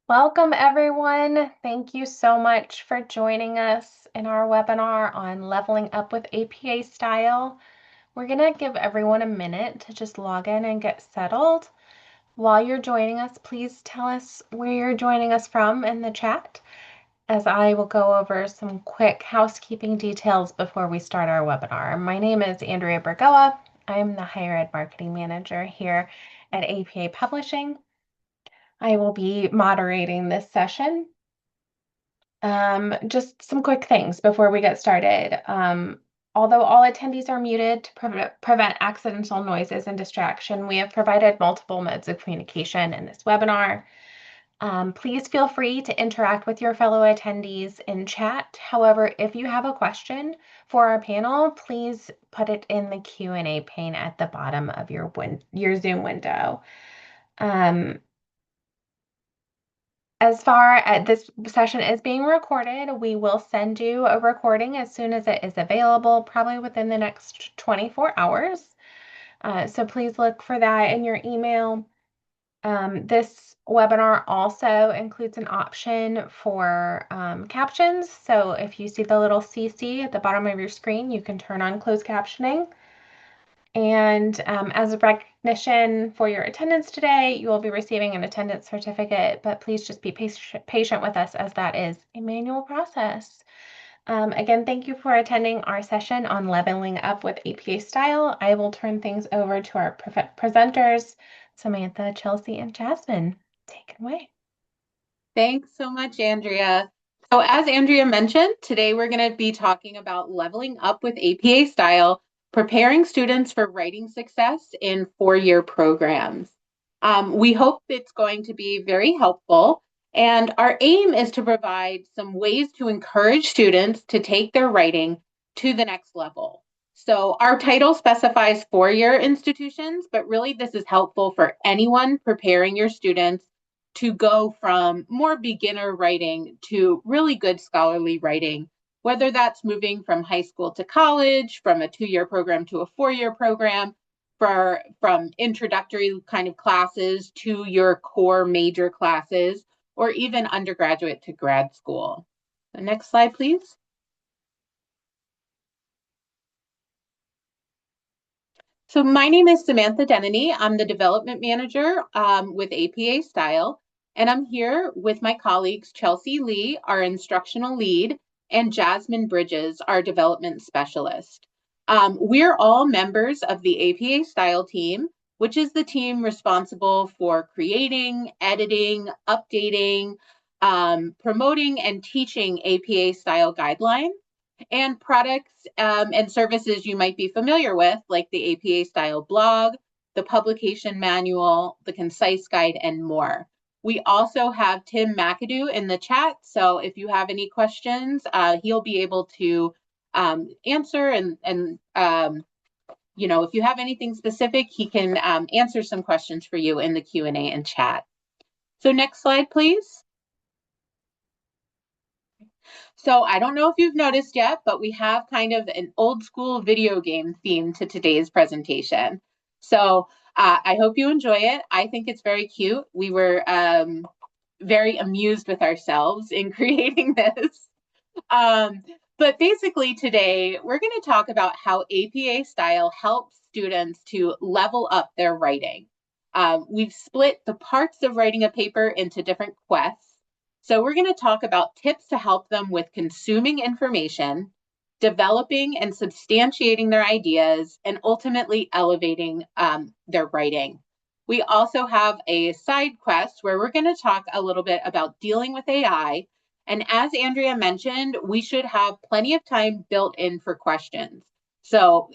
Welcome, everyone. Thank you so much for joining us in our webinar on leveling up with APA style. We're going to give everyone a minute to just log in and get settled. While you're joining us, please tell us where you're joining us from in the chat, as I will go over some quick housekeeping details before we start our webinar. My name is Andrea Bergoa. I'm the Higher Ed Marketing Manager here at APA Publishing. I will be moderating this session. Just some quick things before we get started. Although all attendees are muted to prevent accidental noises and distraction, we have provided multiple modes of communication in this webinar. Please feel free to interact with your fellow attendees in chat. However, if you have a question for our panel, please put it in the Q&A pane at the bottom of your Zoom window. As far as this session is being recorded, we will send you a recording as soon as it is available, probably within the next 24 hours. So please look for that in your email. This webinar also includes an option for captions. So if you see the little CC at the bottom of your screen, you can turn on closed captioning. And as a recognition for your attendance today, you will be receiving an attendance certificate, but please just be patient with us as that is a manual process. Again, thank you for attending our session on leveling up with APA style. I will turn things over to our presenters, Samantha, Chelsea, and Jasmine. Take it away. Thanks so much, Andrea. So as Andrea mentioned, today we're going to be talking about leveling up with APA style, preparing students for writing success in four-year programs. We hope it's going to be very helpful, and our aim is to provide some ways to encourage students to take their writing to the next level. So our title specifies four-year institutions, but really this is helpful for anyone preparing your students to go from more beginner writing to really good scholarly writing, whether that's moving from high school to college, from a two-year program to a four-year program, from introductory kind of classes to your core major classes, or even undergraduate to grad school. The next slide, please. So my name is Samantha Denny. I'm the development manager with APA Style, and I'm here with my colleagues Chelsea Lee, our instructional lead, and Jasmine Bridges, our development specialist. We're all members of the APA Style team, which is the team responsible for creating, editing, updating, promoting, and teaching APA Style guidelines and products and services you might be familiar with, like the APA style blog, the publication manual, the concise guide, and more. We also have Tim McAdoo in the chat, so if you have any questions, he'll be able to answer, and if you have anything specific, he can answer some questions for you in the Q&A and chat. So next slide, please. So I don't know if you've noticed yet, but we have kind of an old school video game theme to today's presentation. So I hope you enjoy it. I think it's very cute. We were very amused with ourselves in creating this. But basically today, we're going to talk about how APA style helps students to level up their writing. We've split the parts of writing a paper into different quests. So we're going to talk about tips to help them with consuming information, developing and substantiating their ideas, and ultimately elevating their writing. We also have a side quest where we're going to talk a little bit about dealing with AI. And as Andrea mentioned, we should have plenty of time built in for questions. So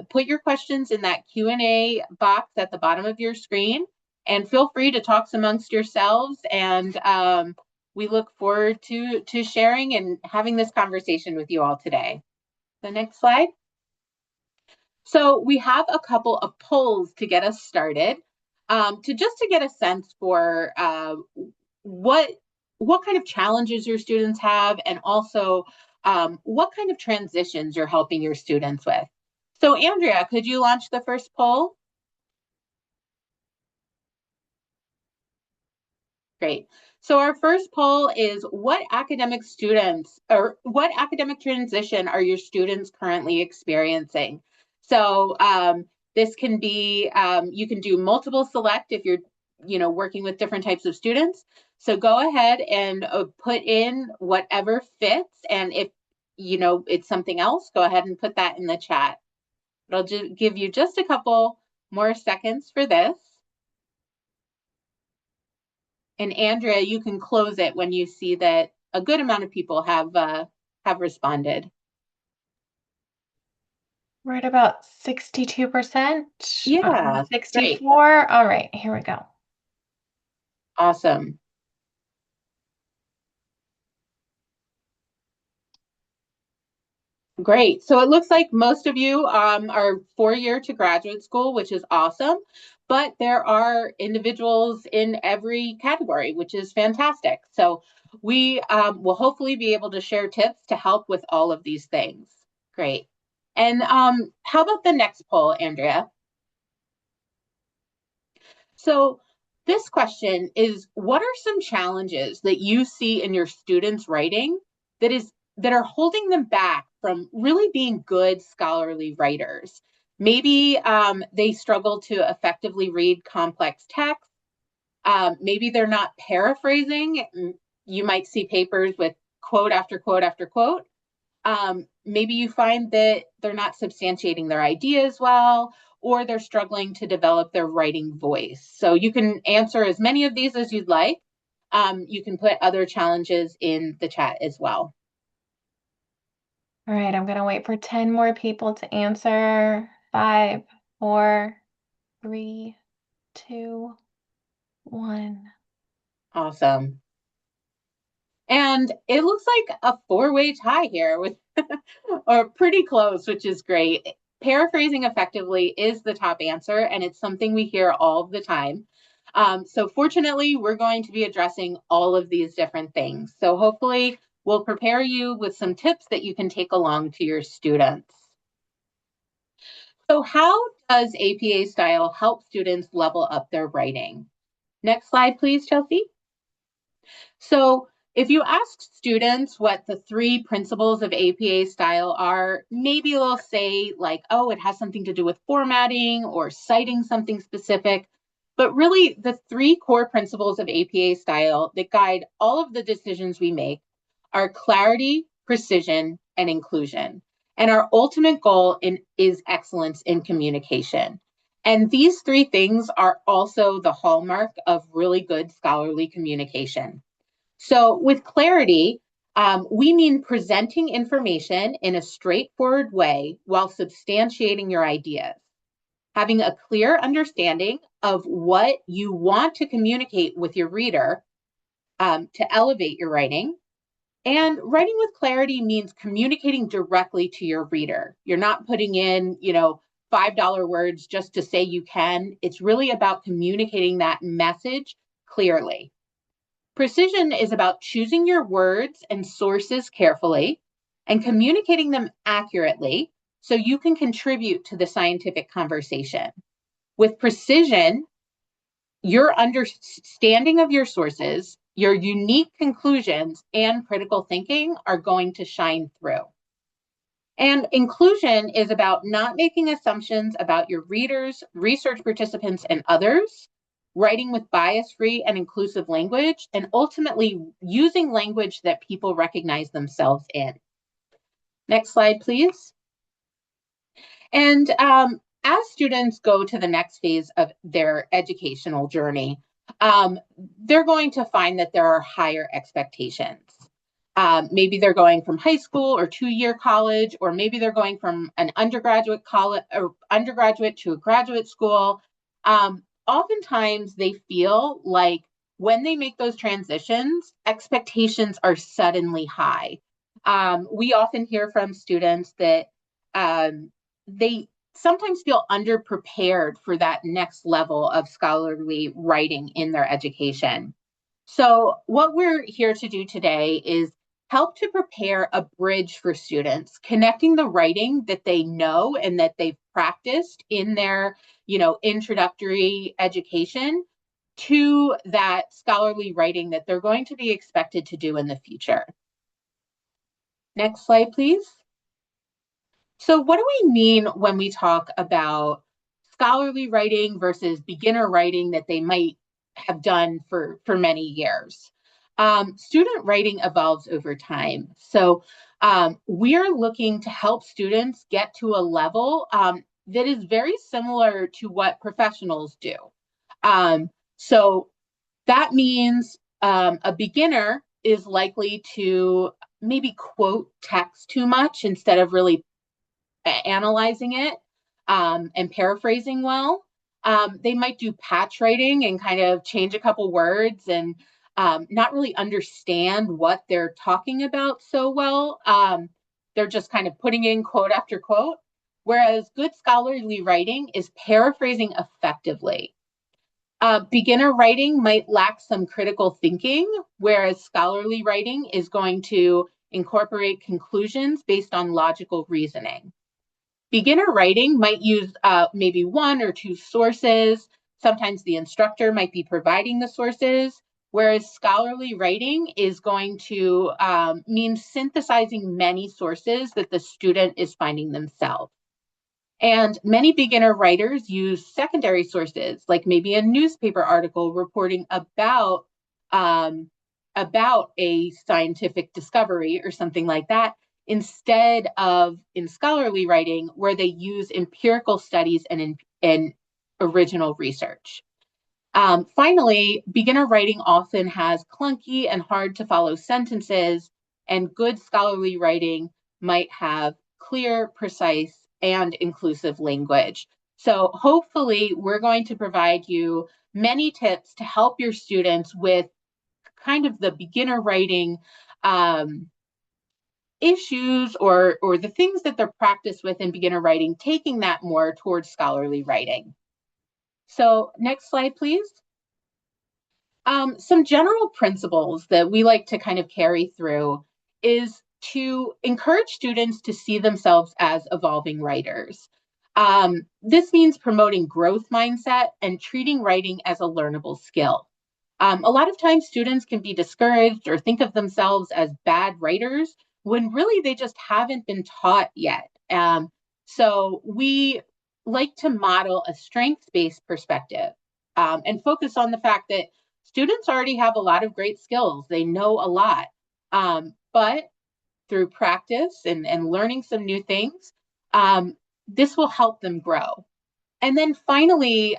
put your questions in that Q&A box at the bottom of your screen, and feel free to talk amongst yourselves, and we look forward to sharing and having this conversation with you all today. The next slide. So we have a couple of polls to get us started, to get a sense for what kind of challenges your students have, and also what kind of transitions you're helping your students with. So Andrea, could you launch the first poll? Great. So our first poll is what academic transition are your students currently experiencing? So this can be, you can do multiple select if you're, working with different types of students. So go ahead and put in whatever fits. And if, it's something else, go ahead and put that in the chat. It'll just give you just a couple more seconds for this. And Andrea, you can close it when you see that a good amount of people have responded. We're at about 62%. Yeah, 64. Great. All right, here we go. Awesome. Great. So it looks like most of you are 4-year to graduate school, which is awesome. But there are individuals in every category, which is fantastic. So we will hopefully be able to share tips to help with all of these things. Great. And how about the next poll, Andrea? So this question is, what are some challenges that you see in your students' writing that are holding them back from really being good scholarly writers? Maybe they struggle to effectively read complex text. Maybe they're not paraphrasing. You might see papers with quote after quote after quote. Maybe you find that they're not substantiating their ideas well, or they're struggling to develop their writing voice. So you can answer as many of these as you'd like. You can put other challenges in the chat as well. All right, I'm going to wait for 10 more people to answer. 5, 4, 3, 2, 1. Awesome. And it looks like a 4-way tie here with or pretty close, which is great. Paraphrasing effectively is the top answer, and it's something we hear all the time. So fortunately, we're going to be addressing all of these different things. So hopefully we'll prepare you with some tips that you can take along to your students. So how does APA style help students level up their writing? Next slide, please, Chelsea. So if you ask students what the 3 principles of APA style are, maybe they'll say like, oh, it has something to do with formatting or citing something specific. But really, the 3 core principles of APA style that guide all of the decisions we make are clarity, precision, and inclusion. And our ultimate goal is excellence in communication. And these 3 things are also the hallmark of really good scholarly communication. So with clarity, we mean presenting information in a straightforward way while substantiating your ideas. Having a clear understanding of what you want to communicate with your reader to elevate your writing. And writing with clarity means communicating directly to your reader. You're not putting in, $5 words just to say you can. It's really about communicating that message clearly. Precision is about choosing your words and sources carefully and communicating them accurately so you can contribute to the scientific conversation. With precision, your understanding of your sources, your unique conclusions, and critical thinking are going to shine through. And inclusion is about not making assumptions about your readers, research participants, and others, writing with bias-free and inclusive language, and ultimately using language that people recognize themselves in. Next slide, please. And as students go to the next phase of their educational journey, they're going to find that there are higher expectations. Maybe they're going from high school or 2-year college, or maybe they're going from an undergraduate college or undergraduate to a graduate school. Oftentimes they feel like when they make those transitions, expectations are suddenly high. We often hear from students that they sometimes feel underprepared for that next level of scholarly writing in their education. So what we're here to do today is help to prepare a bridge for students, connecting the writing that they know and that they've practiced in their, introductory education to that scholarly writing that they're going to be expected to do in the future. Next slide, please. So what do we mean when we talk about scholarly writing versus beginner writing that they might have done for many years? Student writing evolves over time. So we're looking to help students get to a level that is very similar to what professionals do. So that means a beginner is likely to maybe quote text too much instead of really analyzing it and paraphrasing well. They might do patch writing and kind of change a couple words and not really understand what they're talking about so well. They're just kind of putting in quote after quote. Whereas good scholarly writing is paraphrasing effectively. Beginner writing might lack some critical thinking, whereas scholarly writing is going to incorporate conclusions based on logical reasoning. Beginner writing might use maybe one or two sources. Sometimes the instructor might be providing the sources, whereas scholarly writing is going to mean synthesizing many sources that the student is finding themselves. And many beginner writers use secondary sources, like maybe a newspaper article reporting um, about a scientific discovery or something like that, instead of in scholarly writing, where they use empirical studies and original research. Finally, beginner writing often has clunky and hard to follow sentences, and good scholarly writing might have clear, precise, and inclusive language. So hopefully we're going to provide you many tips to help your students with kind of the beginner writing issues or the things that they're practiced with in beginner writing, taking that more towards scholarly writing. So next slide, please. Some general principles that we like to kind of carry through is to encourage students to see themselves as evolving writers. This means promoting growth mindset and treating writing as a learnable skill. A lot of times students can be discouraged or think of themselves as bad writers when really they just haven't been taught yet. So we like to model a strengths-based perspective and focus on the fact that students already have a lot of great skills. They know a lot, but through practice and learning some new things, this will help them grow. And then finally,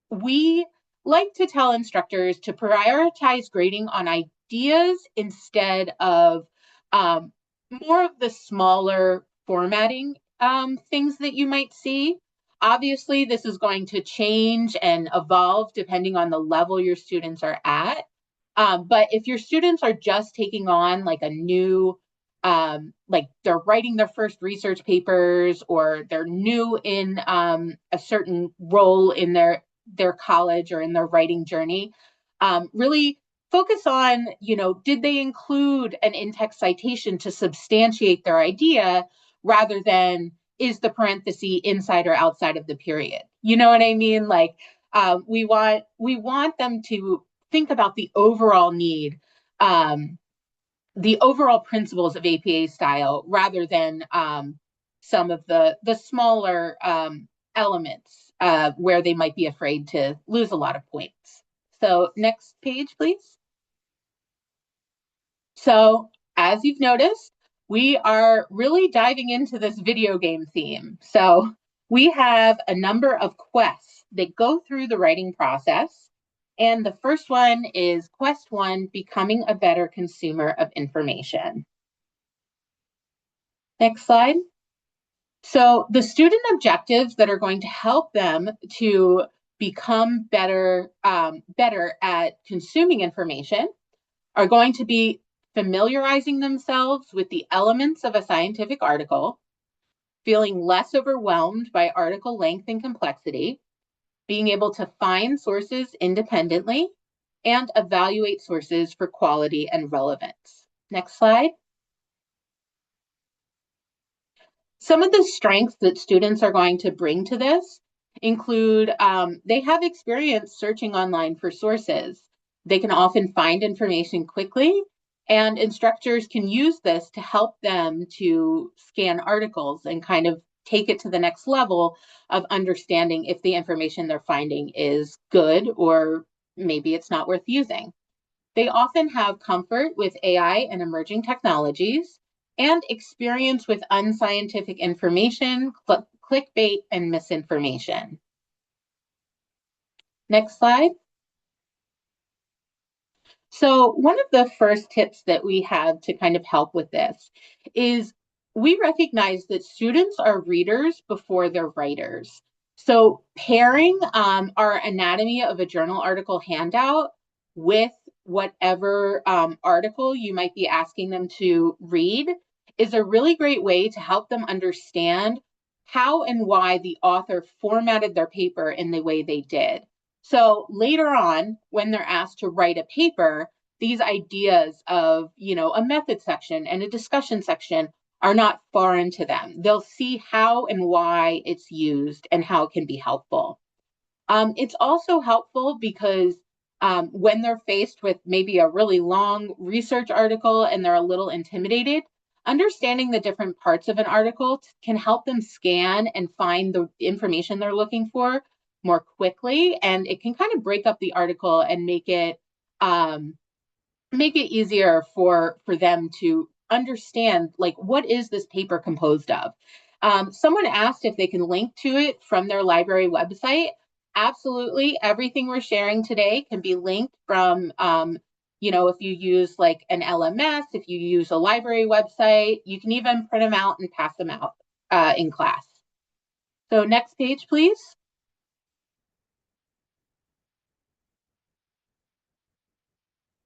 we like to tell instructors to prioritize grading on ideas instead of more of the smaller formatting things that you might see. Obviously, this is going to change and evolve depending on the level your students are at. But if your students are just taking on like a new, like they're writing their first research papers or they're new in a certain role in their college or in their writing journey, really focus on, did they include an in-text citation to substantiate their idea rather than is the parenthesis inside or outside of the period? You know what I mean? Like we want them to think about the overall need, the overall principles of APA style rather than some of the smaller elements where they might be afraid to lose a lot of points. So next page, please. So as you've noticed, we are really diving into this video game theme. So we have a number of quests that go through the writing process. And the first one is Quest 1, Becoming a Better Consumer of Information. Next slide. So the student objectives that are going to help them to become better at consuming information are going to be familiarizing themselves with the elements of a scientific article, feeling less overwhelmed by article length and complexity, being able to find sources independently, and evaluate sources for quality and relevance. Next slide. Some of the strengths that students are going to bring to this include they have experience searching online for sources. They can often find information quickly, and instructors can use this to help them to scan articles and kind of take it to the next level of understanding if the information they're finding is good or maybe it's not worth using. They often have comfort with AI and emerging technologies and experience with unscientific information, clickbait, and misinformation. Next slide. So one of the first tips that we have to kind of help with this is we recognize that students are readers before they're writers. So pairing our anatomy of a journal article handout with whatever article you might be asking them to read is a really great way to help them understand how and why the author formatted their paper in the way they did. So later on, when they're asked to write a paper, these ideas of, a method section and a discussion section are not foreign to them. They'll see how and why it's used and how it can be helpful. It's also helpful because when they're faced with maybe a really long research article and they're a little intimidated, understanding the different parts of an article can help them scan and find the information they're looking for more quickly, and it can kind of break up the article and make it easier for them to understand, like, what is this paper composed of. Someone asked if they can link to it from their library website. Absolutely, everything we're sharing today can be linked from if you use like an LMS, if you use a library website, you can even print them out and pass them out in class. So next page, please.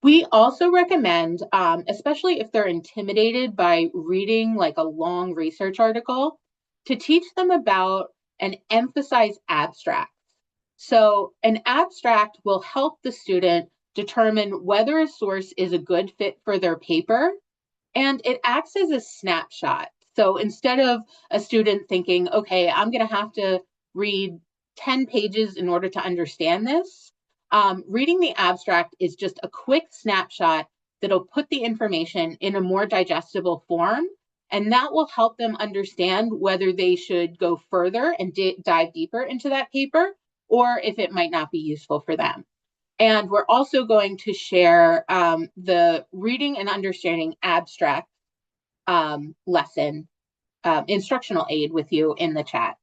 We also recommend, especially if they're intimidated by reading like a long research article, to teach them about and emphasize abstracts. So an abstract will help the student determine whether a source is a good fit for their paper, and it acts as a snapshot. So instead of a student thinking, okay, I'm going to have to read 10 pages in order to understand this, reading the abstract is just a quick snapshot that'll put the information in a more digestible form. And that will help them understand whether they should go further and dive deeper into that paper, or if it might not be useful for them. And we're also going to share the reading and understanding abstract lesson instructional aid with you in the chat.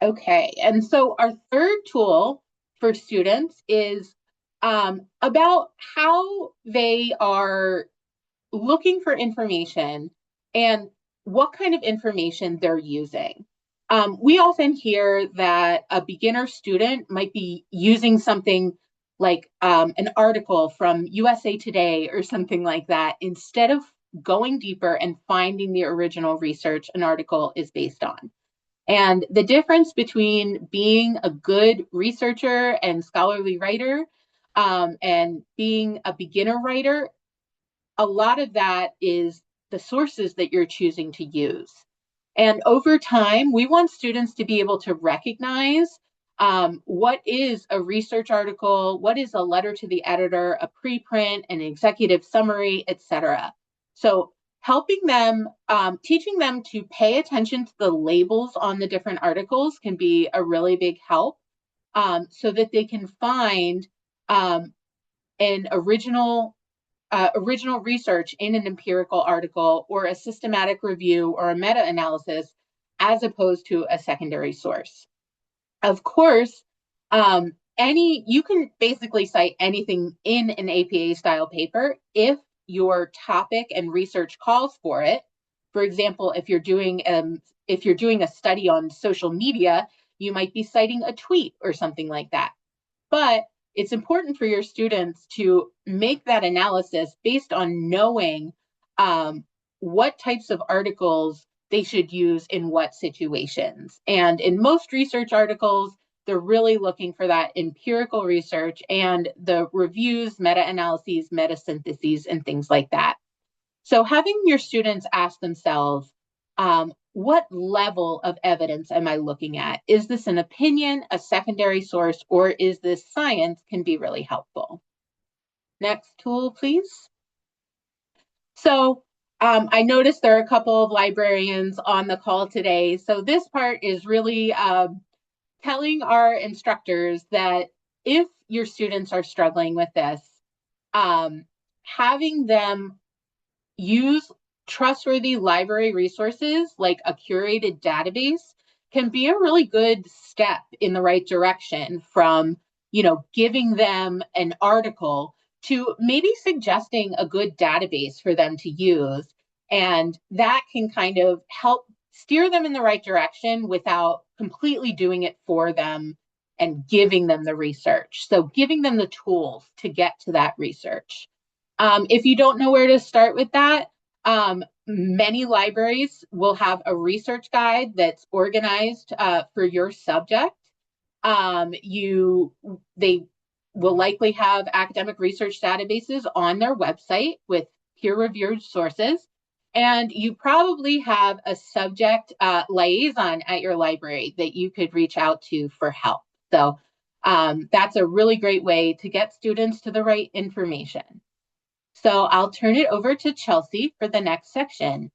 Okay, and so our third tool for students is about how they are looking for information and what kind of information they're using. We often hear that a beginner student might be using something like an article from USA Today or something like that, instead of going deeper and finding the original research an article is based on. And the difference between being a good researcher and scholarly writer and being a beginner writer, a lot of that is the sources that you're choosing to use. And over time, we want students to be able to recognize what is a research article, what is a letter to the editor, a preprint, an executive summary, etc. So helping them, teaching them to pay attention to the labels on the different articles can be a really big help, so that they can find an original research in an empirical article or a systematic review or a meta-analysis, as opposed to a secondary source. Of course, you can basically cite anything in an APA style paper if your topic and research calls for it. For example, if you're doing a study on social media, you might be citing a tweet or something like that. But it's important for your students to make that analysis based on knowing what types of articles they should use in what situations. And in most research articles, they're really looking for that empirical research and the reviews, meta-analyses, meta-syntheses, and things like that. So having your students ask themselves, what level of evidence am I looking at? Is this an opinion, a secondary source, or is this science can be really helpful? Next tool, please. So I noticed there are a couple of librarians on the call today. So this part is really telling our instructors that if your students are struggling with this, having them use trustworthy library resources like a curated database can be a really good step in the right direction from, giving them an article to maybe suggesting a good database for them to use. And that can kind of help steer them in the right direction without completely doing it for them and giving them the research. So giving them the tools to get to that research. If you don't know where to start with that, many libraries will have a research guide that's organized for your subject. They will likely have academic research databases on their website with peer-reviewed sources. And you probably have a subject liaison at your library that you could reach out to for help. So that's a really great way to get students to the right information. So I'll turn it over to Chelsea for the next section.